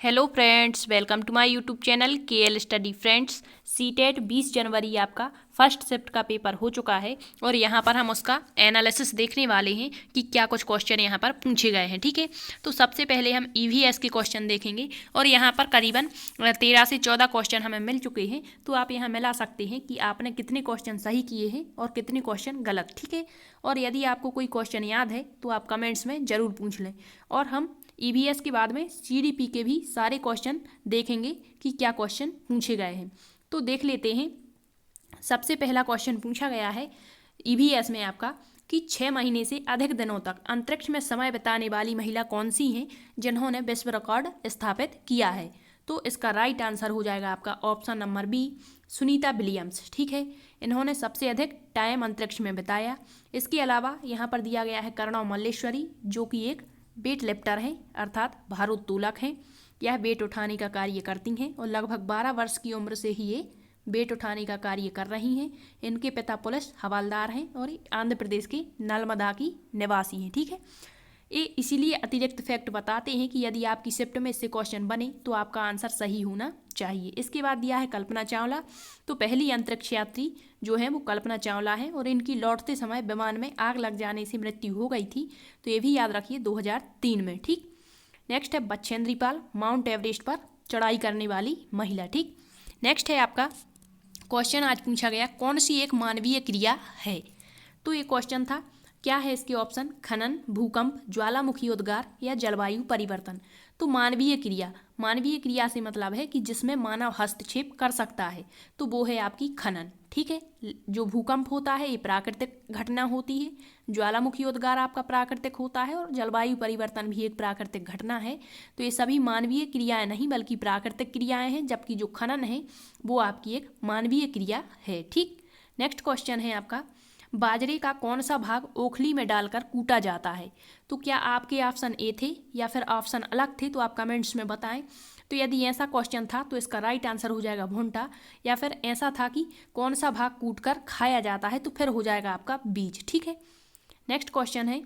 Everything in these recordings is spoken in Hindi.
Hello friends, welcome to my YouTube channel KL study friends. CTET 20 जनवरी आपका फर्स्ट शिफ्ट का पेपर हो चुका है और यहाँ पर हम उसका एनालिसिस देखने वाले हैं कि क्या कुछ क्वेश्चन यहाँ पर पूछे गए हैं। ठीक है, तो सबसे पहले हम ईवीएस के क्वेश्चन देखेंगे और यहाँ पर करीबन 13 से 14 क्वेश्चन हमें मिल चुके हैं। तो आप यहाँ मिला सकते हैं कि आपने कितने क्वेश्चन सही किए हैं और कितने क्वेश्चन गलत। ठीक है, और यदि आपको कोई क्वेश्चन याद है तो आप कमेंट्स में ज़रूर पूछ लें। और हम ईवीएस के बाद में सीडीपी के भी सारे क्वेश्चन देखेंगे कि क्या क्वेश्चन पूछे गए हैं। तो देख लेते हैं। सबसे पहला क्वेश्चन पूछा गया है ईवीएस में आपका कि 6 महीने से अधिक दिनों तक अंतरिक्ष में समय बिताने वाली महिला कौन सी हैं जिन्होंने विश्व रिकॉर्ड स्थापित किया है। तो इसका राइट आंसर हो जाएगा आपका option number B, Sunita Williams. ठीक है, इन्होंने सबसे अधिक टाइम अंतरिक्ष में बिताया। इसके अलावा यहाँ पर दिया गया है कर्णव मल्लेश्वरी, जो कि एक वेट लिफ्टर हैं अर्थात भारोत्तोलक हैं। यह वेट उठाने का कार्य करती हैं और लगभग 12 वर्ष की उम्र से ही ये वेट उठाने का कार्य कर रही हैं। इनके पिता पुलिस हवलदार हैं और ये आंध्र प्रदेश के नर्मदा की निवासी हैं। ठीक है, ये इसीलिए अतिरिक्त फैक्ट बताते हैं कि यदि आपकी शिफ्ट में इससे क्वेश्चन बने तो आपका आंसर सही होना चाहिए। इसके बाद दिया है कल्पना चावला। तो पहली अंतरिक्ष यात्री जो है वो कल्पना चावला है और इनकी लौटते समय विमान में आग लग जाने से मृत्यु हो गई थी। तो ये भी याद रखिए 2003 में। ठीक, नेक्स्ट है बछेंद्री पाल, माउंट एवरेस्ट पर चढ़ाई करने वाली महिला। ठीक, नेक्स्ट है आपका क्वेश्चन आज पूछा गया कौन सी एक मानवीय क्रिया है। तो ये क्वेश्चन था, क्या है इसके ऑप्शन, खनन, भूकंप, ज्वालामुखी उद्गार या जलवायु परिवर्तन। तो मानवीय क्रिया से मतलब है कि जिसमें मानव हस्तक्षेप कर सकता है, तो वो है आपकी खनन। ठीक है, जो भूकंप होता है ये प्राकृतिक घटना होती है, ज्वालामुखी उद्गार आपका प्राकृतिक होता है और जलवायु परिवर्तन भी एक प्राकृतिक घटना है। तो ये सभी मानवीय क्रियाएं नहीं बल्कि प्राकृतिक क्रियाएं हैं, जबकि जो खनन है वो आपकी एक मानवीय क्रिया है। ठीक, नेक्स्ट क्वेश्चन है आपका, बाजरे का कौन सा भाग ओखली में डालकर कूटा जाता है। तो क्या आपके ऑप्शन ए थे या फिर ऑप्शन अलग थे, तो आप कमेंट्स में बताएं। तो यदि ऐसा क्वेश्चन था तो इसका राइट आंसर हो जाएगा भुंटा, या फिर ऐसा था कि कौन सा भाग कूटकर खाया जाता है, तो फिर हो जाएगा आपका बीज। ठीक है, नेक्स्ट क्वेश्चन है,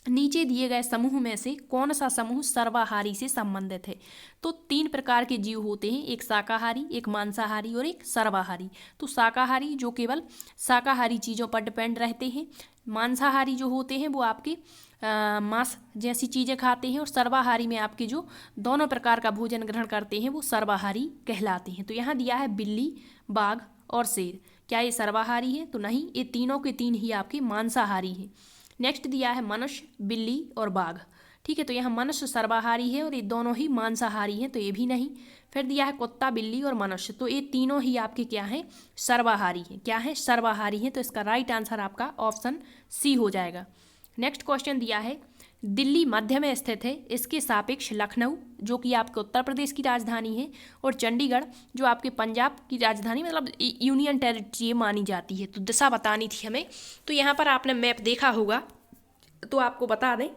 नीचे दिए गए समूह में से कौन सा समूह सर्वाहारी से संबंधित है। तो 3 प्रकार के जीव होते हैं, एक शाकाहारी, एक मांसाहारी और एक सर्वाहारी। तो शाकाहारी जो केवल शाकाहारी चीज़ों पर डिपेंड रहते हैं, मांसाहारी जो होते हैं वो आपके मांस जैसी चीज़ें खाते हैं, और सर्वाहारी में आपके जो दोनों प्रकार का भोजन ग्रहण करते हैं वो सर्वाहारी कहलाते हैं। तो यहाँ दिया है बिल्ली, बाघ और शेर। क्या ये सर्वाहारी है? तो नहीं, ये तीनों के तीन ही आपके मांसाहारी हैं। नेक्स्ट दिया है मनुष्य, बिल्ली और बाघ। ठीक है, तो यहाँ मनुष्य सर्वाहारी है और ये दोनों ही मांसाहारी हैं, तो ये भी नहीं। फिर दिया है कुत्ता, बिल्ली और मनुष्य, तो ये तीनों ही आपके क्या हैं, सर्वाहारी हैं। क्या है, सर्वाहारी हैं। तो इसका राइट आंसर आपका ऑप्शन सी हो जाएगा। नेक्स्ट क्वेश्चन दिया है, दिल्ली मध्य में स्थित है, इसके सापेक्ष लखनऊ जो कि आपके उत्तर प्रदेश की राजधानी है, और चंडीगढ़ जो आपके पंजाब की राजधानी मतलब यूनियन टेरिटरी मानी जाती है। तो दिशा बतानी थी हमें। तो यहाँ पर आपने मैप देखा होगा, तो आपको बता दें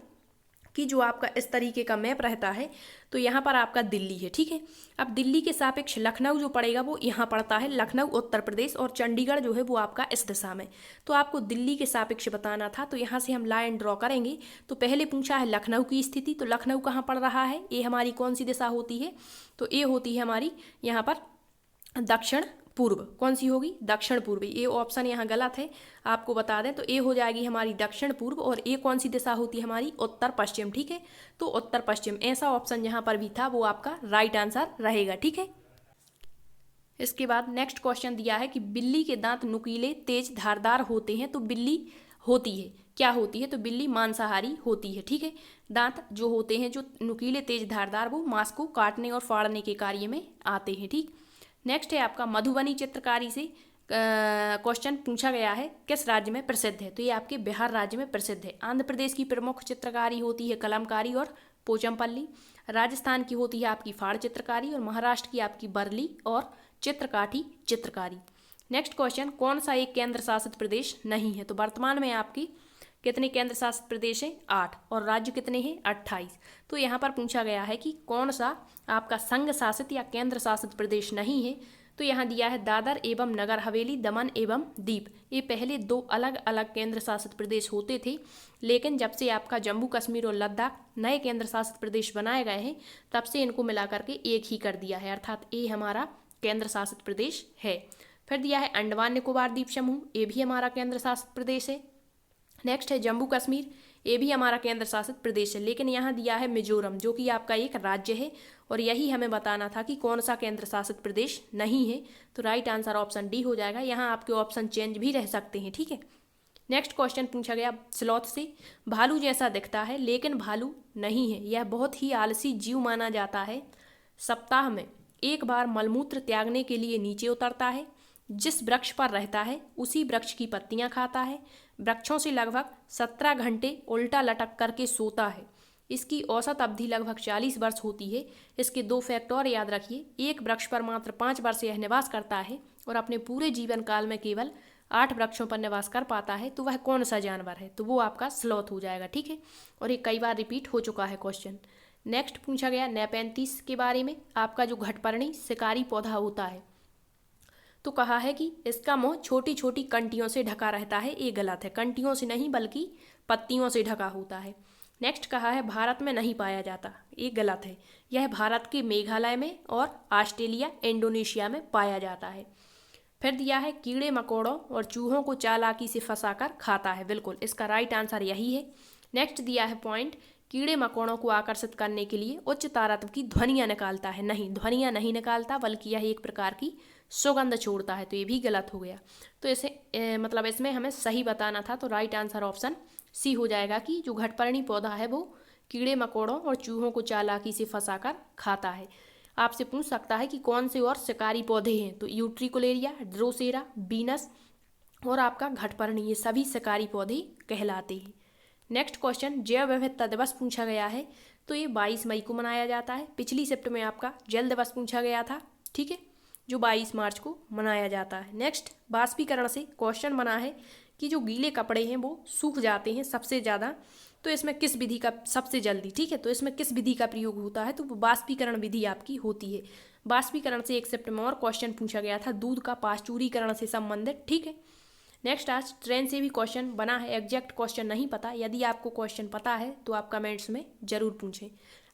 कि जो आपका इस तरीके का मैप रहता है, तो यहाँ पर आपका दिल्ली है। ठीक है, अब दिल्ली के सापेक्ष लखनऊ जो पड़ेगा वो यहाँ पड़ता है, लखनऊ उत्तर प्रदेश, और चंडीगढ़ जो है वो आपका इस दिशा में। तो आपको दिल्ली के सापेक्ष बताना था, तो यहाँ से हम लाइन ड्रॉ करेंगे। तो पहले पूछा है लखनऊ की स्थिति, तो लखनऊ कहाँ पड़ रहा है, ये हमारी कौन सी दिशा होती है, तो ये होती है हमारी यहाँ पर दक्षिण पूर्व। कौन सी होगी, दक्षिण पूर्व। ये ऑप्शन यहाँ गलत है, आपको बता दें। तो ये हो जाएगी हमारी दक्षिण पूर्व, और ये कौन सी दिशा होती है हमारी, उत्तर पश्चिम। ठीक है, तो उत्तर पश्चिम ऐसा ऑप्शन जहाँ पर भी था वो आपका राइट आंसर रहेगा। ठीक है, इसके बाद नेक्स्ट क्वेश्चन दिया है कि बिल्ली के दांत नुकीले, तेज, धारदार होते हैं, तो बिल्ली होती है, क्या होती है, तो बिल्ली मांसाहारी होती है। ठीक है, दांत जो होते हैं जो नुकीले, तेज, धारदार, वो मांस को काटने और फाड़ने के कार्य में आते हैं। ठीक, नेक्स्ट है आपका मधुबनी चित्रकारी से क्वेश्चन पूछा गया है, किस राज्य में प्रसिद्ध है। तो ये आपके बिहार राज्य में प्रसिद्ध है। आंध्र प्रदेश की प्रमुख चित्रकारी होती है कलमकारी और पोचमपल्ली। राजस्थान की होती है आपकी फाड़ चित्रकारी, और महाराष्ट्र की आपकी बरली और चित्रकाठी चित्रकारी। नेक्स्ट क्वेश्चन, कौन सा एक केंद्र शासित प्रदेश नहीं है। तो वर्तमान में आपकी कितने केंद्र शासित प्रदेश हैं, 8, और राज्य कितने हैं, 28। तो यहाँ पर पूछा गया है कि कौन सा आपका संघ शासित या केंद्र शासित प्रदेश नहीं है। तो यहाँ दिया है दादर एवं नगर हवेली, दमन एवं दीप। ये पहले 2 अलग अलग केंद्र शासित प्रदेश होते थे, लेकिन जब से आपका जम्मू कश्मीर और लद्दाख नए केंद्र शासित प्रदेश बनाए गए हैं तब से इनको मिला करके एक ही कर दिया है, अर्थात ये हमारा केंद्र शासित प्रदेश है। फिर दिया है अंडमान निकोबार द्वीप समूह, ये भी हमारा केंद्र शासित प्रदेश है। नेक्स्ट है जम्मू कश्मीर, ये भी हमारा केंद्र शासित प्रदेश है, लेकिन यहाँ दिया है मिजोरम जो कि आपका एक राज्य है, और यही हमें बताना था कि कौन सा केंद्र शासित प्रदेश नहीं है। तो राइट आंसर ऑप्शन डी हो जाएगा। यहाँ आपके ऑप्शन चेंज भी रह सकते हैं, ठीक है। नेक्स्ट क्वेश्चन पूछा गया स्लॉथ से, भालू जैसा दिखता है लेकिन भालू नहीं है, यह बहुत ही आलसी जीव माना जाता है, सप्ताह में एक बार मलमूत्र त्यागने के लिए नीचे उतरता है, जिस वृक्ष पर रहता है उसी वृक्ष की पत्तियां खाता है, वृक्षों से लगभग 17 घंटे उल्टा लटक करके सोता है, इसकी औसत अवधि लगभग 40 वर्ष होती है। इसके 2 फैक्ट और याद रखिए, एक वृक्ष पर मात्र 5 वर्ष यह निवास करता है और अपने पूरे जीवन काल में केवल 8 वृक्षों पर निवास कर पाता है। तो वह कौन सा जानवर है? तो वो आपका स्लॉथ हो जाएगा, ठीक है। और ये कई बार रिपीट हो चुका है क्वेश्चन। नेक्स्ट पूछा गया नेपेंथिस के बारे में, आपका जो घटपर्णी शिकारी पौधा होता है, तो कहा है कि इसका मुंह छोटी छोटी कंटियों से ढका रहता है। ये गलत है, कंटियों से नहीं बल्कि पत्तियों से ढका होता है। नेक्स्ट कहा है भारत में नहीं पाया जाता, ये गलत है, यह भारत के मेघालय में और ऑस्ट्रेलिया इंडोनेशिया में पाया जाता है। फिर दिया है कीड़े मकोड़ों और चूहों को चालाकी से फंसाकर खाता है, बिल्कुल इसका राइट आंसर यही है। नेक्स्ट दिया है पॉइंट, कीड़े मकोड़ों को आकर्षित करने के लिए उच्च तारत्व की ध्वनियाँ निकालता है, नहीं ध्वनियाँ नहीं निकालता बल्कि यह एक प्रकार की सुगंध छोड़ता है, तो ये भी गलत हो गया। तो इसे मतलब इसमें हमें सही बताना था, तो राइट आंसर ऑप्शन सी हो जाएगा कि जो घटपर्णी पौधा है वो कीड़े मकोड़ों और चूहों को चालाकी से फंसाकर खाता है। आपसे पूछ सकता है कि कौन से और शिकारी पौधे हैं, तो यूट्रिकुलेरिया, ड्रोसेरा, बीनस और आपका घटपर्णी, ये सभी शिकारी पौधे कहलाते हैं। नेक्स्ट क्वेश्चन जैव विविधता दिवस पूछा गया है, तो ये 22 मई को मनाया जाता है। पिछली शिफ्ट में आपका जल दिवस पूछा गया था, ठीक है, जो 22 मार्च को मनाया जाता है। नेक्स्ट बाष्पीकरण से क्वेश्चन बना है कि जो गीले कपड़े हैं वो सूख जाते हैं सबसे ज़्यादा, तो इसमें किस विधि का सबसे जल्दी, ठीक है, तो इसमें किस विधि का प्रयोग होता है, तो वो बाष्पीकरण विधि आपकी होती है। बाष्पीकरण से एक शिफ्ट में और क्वेश्चन पूछा गया था दूध का पाश्चुरीकरण से संबंधित, ठीक है। नेक्स्ट आज ट्रेन से भी क्वेश्चन बना है, एग्जैक्ट क्वेश्चन नहीं पता, यदि आपको क्वेश्चन पता है तो आप कमेंट्स में जरूर पूछें।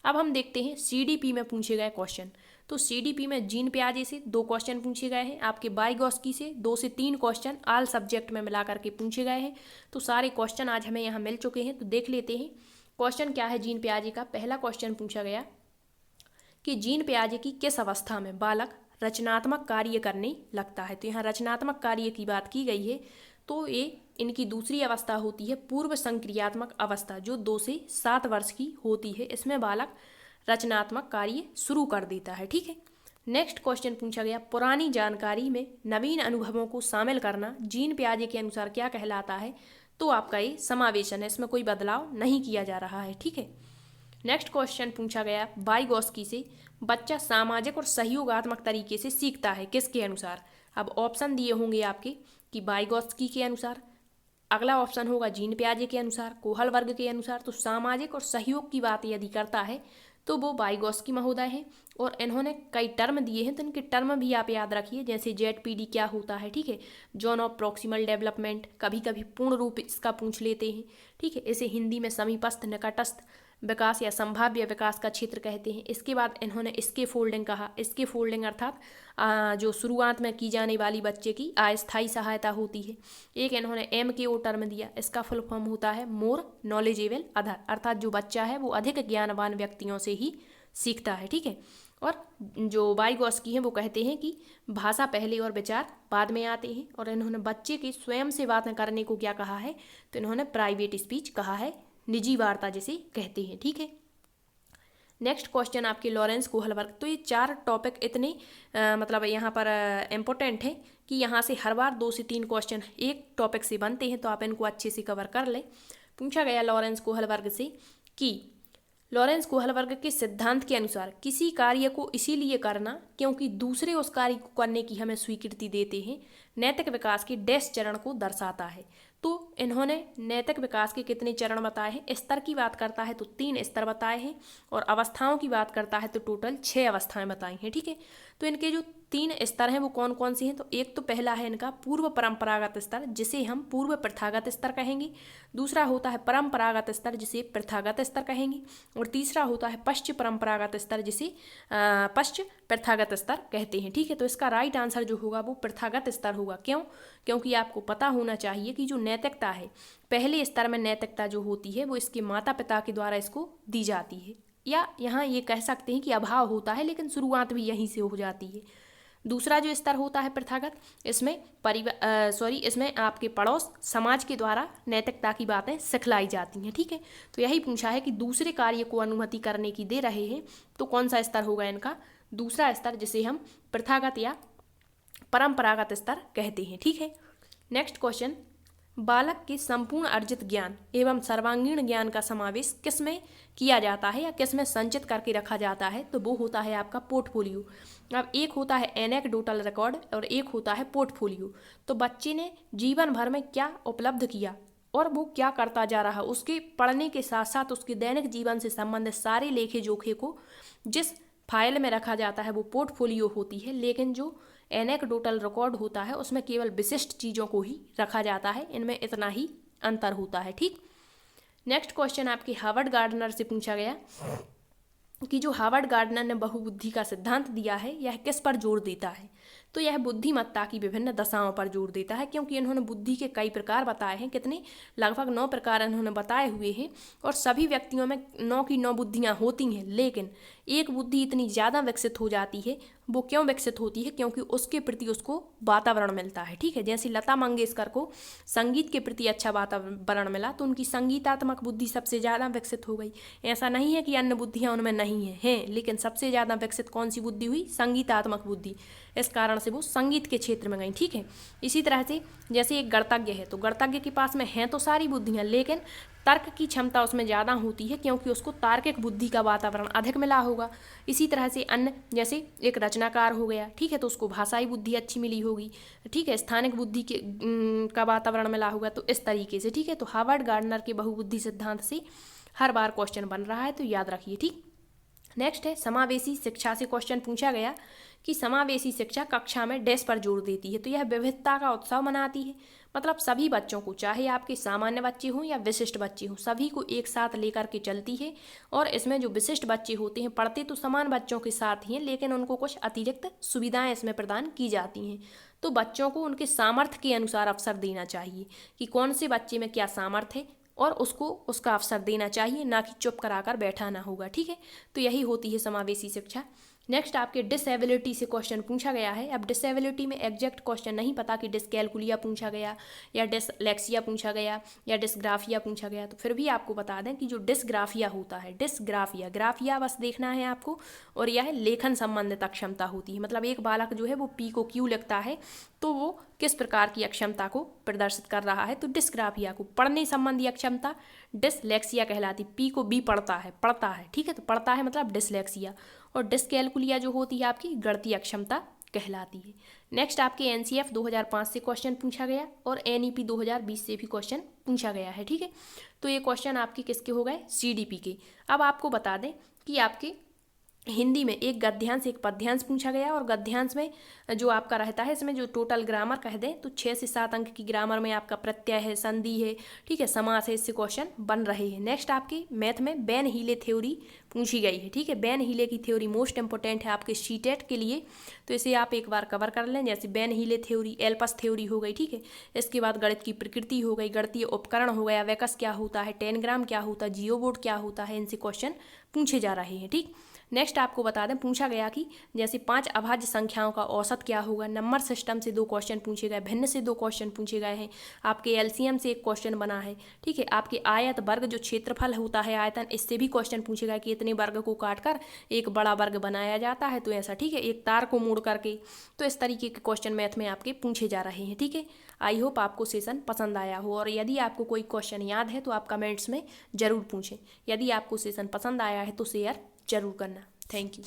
अब हम देखते हैं सीडीपी में पूछे गए क्वेश्चन। तो सीडीपी में जीन प्याजे से 2 क्वेश्चन पूछे गए हैं, आपके वाइगॉस्की से 2 से 3 क्वेश्चन ऑल सब्जेक्ट में मिला करके पूछे गए हैं। तो सारे क्वेश्चन आज हमें यहाँ मिल चुके हैं, तो देख लेते हैं क्वेश्चन क्या है जीन प्याजे का। पहला क्वेश्चन पूछा गया कि जीन प्याजे की किस अवस्था में बालक रचनात्मक कार्य करने लगता है, तो यहाँ रचनात्मक कार्य की बात की गई है, तो ये इनकी दूसरी अवस्था होती है पूर्व संक्रियात्मक अवस्था, जो 2 से 7 वर्ष की होती है। इसमें बालक रचनात्मक कार्य शुरू कर देता है, ठीक है। नेक्स्ट क्वेश्चन पूछा गया पुरानी जानकारी में नवीन अनुभवों को शामिल करना जीन प्याजे के अनुसार क्या कहलाता है, तो आपका ये समावेशन है, इसमें कोई बदलाव नहीं किया जा रहा है, ठीक है। नेक्स्ट क्वेश्चन पूछा गया वाइगॉस्की से बच्चा सामाजिक और सहयोगात्मक तरीके से सीखता है किसके अनुसार। अब ऑप्शन दिए होंगे आपके कि वाइगॉस्की के अनुसार, अगला ऑप्शन होगा जीन प्याजे के अनुसार, कोहल वर्ग के अनुसार। तो सामाजिक और सहयोग की बात यदि करता है तो वो वाइगॉस्की महोदय हैं, और इन्होंने कई टर्म दिए हैं, तो इनके टर्म भी आप याद रखिए, जैसे ZPD क्या होता है, ठीक है, जोन ऑफ प्रॉक्सिमल डेवलपमेंट, कभी कभी पूर्ण रूप इसका पूछ लेते हैं, ठीक है। इसे हिंदी में समीपस्थ निकटस्थ विकास या संभाव्य विकास का क्षेत्र कहते हैं। इसके बाद इन्होंने इसके फोल्डिंग कहा, इसके फोल्डिंग अर्थात जो शुरुआत में की जाने वाली बच्चे की अस्थायी सहायता होती है। एक इन्होंने MKO टर्म दिया, इसका फुल फॉर्म होता है मोर नॉलेजेबल अदर, अर्थात जो बच्चा है वो अधिक ज्ञानवान व्यक्तियों से ही सीखता है, ठीक है। और जो वाइगॉस्की हैं वो कहते हैं कि भाषा पहले और विचार बाद में आते हैं, और इन्होंने बच्चे के स्वयं से बात करने को क्या कहा है, तो इन्होंने प्राइवेट स्पीच कहा है, निजी वार्ता जिसे कहते हैं, ठीक है। नेक्स्ट क्वेश्चन आपके लॉरेंस कोहल वर्ग। तो ये 4 टॉपिक इतने मतलब यहाँ पर इम्पोर्टेंट है कि यहाँ से हर बार 2 से 3 क्वेश्चन एक टॉपिक से बनते हैं, तो आप इनको अच्छे से कवर कर लें। पूछा गया लॉरेंस कोहल वर्ग से कि लॉरेंस कोहल वर्ग के सिद्धांत के अनुसार किसी कार्य को इसीलिए करना क्योंकि दूसरे उस कार्य को करने की हमें स्वीकृति देते हैं नैतिक विकास के डैश चरण को दर्शाता है। तो इन्होंने नैतिक विकास के कितने चरण बताए हैं, स्तर की बात करता है तो 3 स्तर बताए हैं, और अवस्थाओं की बात करता है तो टोटल 6 अवस्थाएं बताई हैं, ठीक है। तो इनके जो तीन स्तर हैं वो कौन कौन से हैं, तो एक तो पहला है इनका पूर्व परंपरागत स्तर, जिसे हम पूर्व प्रथागत स्तर कहेंगे। दूसरा होता है परंपरागत स्तर, जिसे प्रथागत स्तर कहेंगे। और तीसरा होता है पश्च परंपरागत स्तर, जिसे पश्च प्रथागत स्तर कहते हैं। ठीक है, तो इसका राइट आंसर जो होगा वो प्रथागत स्तर होगा। क्यों? क्योंकि आपको पता होना चाहिए कि जो नैतिकता है, पहले स्तर में नैतिकता जो होती है वो इसके माता पिता के द्वारा इसको दी जाती है, या यहाँ ये कह सकते हैं कि अभाव होता है, लेकिन शुरुआत भी यहीं से हो जाती है। दूसरा जो स्तर होता है प्रथागत, इसमें इसमें आपके पड़ोस समाज के द्वारा नैतिकता की बातें सिखलाई जाती हैं। ठीक है, तो यही पूछा है कि दूसरे कार्य को अनुमति करने की दे रहे हैं, तो कौन सा स्तर होगा इनका? दूसरा स्तर, जिसे हम प्रथागत या परंपरागत स्तर कहते हैं। ठीक है, नेक्स्ट क्वेश्चन, बालक के संपूर्ण अर्जित ज्ञान एवं सर्वांगीण ज्ञान का समावेश किस में किया जाता है या किस में संचित करके रखा जाता है, तो वो होता है आपका पोर्टफोलियो। अब एक होता है एनेक्डोटल रिकॉर्ड और एक होता है पोर्टफोलियो। तो बच्चे ने जीवन भर में क्या उपलब्ध किया और वो क्या करता जा रहा, उसके पढ़ने के साथ साथ उसके दैनिक जीवन से संबंधित सारे लेखे जोखे को जिस फाइल में रखा जाता है वो पोर्टफोलियो होती है। लेकिन जो एनेक्डोटल रिकॉर्ड होता है उसमें केवल विशिष्ट चीज़ों को ही रखा जाता है, इनमें इतना ही अंतर होता है। ठीक, नेक्स्ट क्वेश्चन आपके हार्वर्ड गार्डनर से पूछा गया कि जो हार्वर्ड गार्डनर ने बहुबुद्धि का सिद्धांत दिया है यह किस पर जोर देता है, तो यह बुद्धिमत्ता की विभिन्न दशाओं पर जोर देता है, क्योंकि इन्होंने बुद्धि के कई प्रकार बताए हैं। कितने? लगभग 9 प्रकार इन्होंने बताए हुए हैं, और सभी व्यक्तियों में 9 की 9 बुद्धियाँ होती हैं, लेकिन एक बुद्धि इतनी ज़्यादा विकसित हो जाती है। वो क्यों विकसित होती है? क्योंकि उसके प्रति उसको वातावरण मिलता है। ठीक है, जैसे लता मंगेशकर को संगीत के प्रति अच्छा वातावरण मिला तो उनकी संगीतात्मक बुद्धि सबसे ज़्यादा विकसित हो गई। ऐसा नहीं है कि अन्य बुद्धियाँ उनमें नहीं हैं, लेकिन सबसे ज़्यादा विकसित कौन सी बुद्धि हुई? संगीतात्मक बुद्धि। इस कारण से वो संगीत के क्षेत्र में गई। ठीक है, इसी तरह से जैसे एक गणतज्ञ है, तो गणतज्ञ के पास में हैं तो सारी बुद्धियाँ, लेकिन तर्क की क्षमता उसमें ज़्यादा होती है, क्योंकि उसको तार्किक बुद्धि का वातावरण अधिक मिला होगा। इसी तरह से अन्य, जैसे एक रचनाकार हो गया, ठीक है, तो उसको भाषाई बुद्धि अच्छी मिली होगी। ठीक है, स्थानिक बुद्धि के का वातावरण मिला होगा। तो इस तरीके से, ठीक है, तो हार्वर्ड गार्डनर के बहुबुद्धि सिद्धांत से हर बार क्वेश्चन बन रहा है, तो याद रखिए। ठीक, नेक्स्ट है समावेशी शिक्षा से क्वेश्चन पूछा गया कि समावेशी शिक्षा कक्षा में डैश पर जोर देती है, तो यह विविधता का उत्सव मनाती है। मतलब सभी बच्चों को, चाहे आपके सामान्य बच्चे हों या विशिष्ट बच्चे हों, सभी को एक साथ लेकर के चलती है। और इसमें जो विशिष्ट बच्चे होते हैं पढ़ते तो समान बच्चों के साथ ही हैं, लेकिन उनको कुछ अतिरिक्त सुविधाएं इसमें प्रदान की जाती हैं। तो बच्चों को उनके सामर्थ्य के अनुसार अवसर देना चाहिए कि कौन से बच्चे में क्या सामर्थ्य है, और उसको उसका अवसर देना चाहिए, ना कि चुप कराकर बैठाना होगा। ठीक है, तो यही होती है समावेशी शिक्षा। नेक्स्ट आपके डिसेबिलिटी से क्वेश्चन पूछा गया है। अब डिसेबिलिटी में एग्जैक्ट क्वेश्चन नहीं पता कि डिसकैलकुलिया पूछा गया या डिसलेक्सिया पूछा गया या डिसग्राफिया पूछा गया, तो फिर भी आपको बता दें कि जो डिसग्राफिया होता है, डिसग्राफिया, ग्राफिया बस देखना है आपको, और यह लेखन संबंधित अक्षमता होती है। मतलब एक बालक जो है वो पी को क्यू लिखता है, तो वो किस प्रकार की अक्षमता को प्रदर्शित कर रहा है, तो डिसग्राफिया को। पढ़ने संबंधी अक्षमता डिसलेक्सिया कहलाती, पी को बी पढ़ता है। ठीक है, तो पढ़ता है मतलब डिसलेक्सिया। और डिसकैलकुलिया जो होती है आपकी गणितीय अक्षमता कहलाती है। नेक्स्ट आपके एनसीएफ 2005 से क्वेश्चन पूछा गया और एनईपी 2020 से भी क्वेश्चन पूछा गया है। ठीक है, तो ये क्वेश्चन आपके किसके हो गए? सीडीपी के। अब आपको बता दें कि आपके हिंदी में एक गद्यांश एक पद्यांश पूछा गया, और गद्यांश में जो आपका रहता है, इसमें जो टोटल ग्रामर कह दें तो 6 से 7 अंक की ग्रामर में आपका प्रत्यय है, संधि है, ठीक है, समास है, इससे क्वेश्चन बन रहे हैं। नेक्स्ट आपके मैथ में बेन हीले थ्योरी पूछी गई है। ठीक है, बेन हीले की थ्योरी मोस्ट इंपॉर्टेंट है आपके सीटेट के लिए, तो इसे आप एक बार कवर कर लें। जैसे Ben Healy theory, Alps theory हो गई। ठीक है, इसके बाद गणित की प्रकृति हो गई, गणितीय उपकरण हो गया, वेकस क्या होता है, टेनग्राम क्या होता है, जियोबोर्ड क्या होता है, इनसे क्वेश्चन पूछे जा रहे हैं। ठीक, नेक्स्ट आपको बता दें पूछा गया कि जैसे 5 अभाज्य संख्याओं का औसत क्या होगा। नंबर सिस्टम से 2 क्वेश्चन पूछे गए, भिन्न से 2 क्वेश्चन पूछे गए हैं, आपके एलसीएम से एक क्वेश्चन बना है। ठीक है, आपके आयत वर्ग जो क्षेत्रफल होता है आयतन, इससे भी क्वेश्चन पूछे गए कि इतने वर्ग को काटकर एक बड़ा वर्ग बनाया जाता है, तो ऐसा। ठीक है, एक तार को मोड़ करके, तो इस तरीके के क्वेश्चन मैथ में आपके पूछे जा रहे हैं। ठीक है, आई होप आपको सेशन पसंद आया हो, और यदि आपको कोई क्वेश्चन याद है तो आप कमेंट्स में ज़रूर पूछें। यदि आपको सेशन पसंद आया है तो शेयर जरूर करना। Thank you.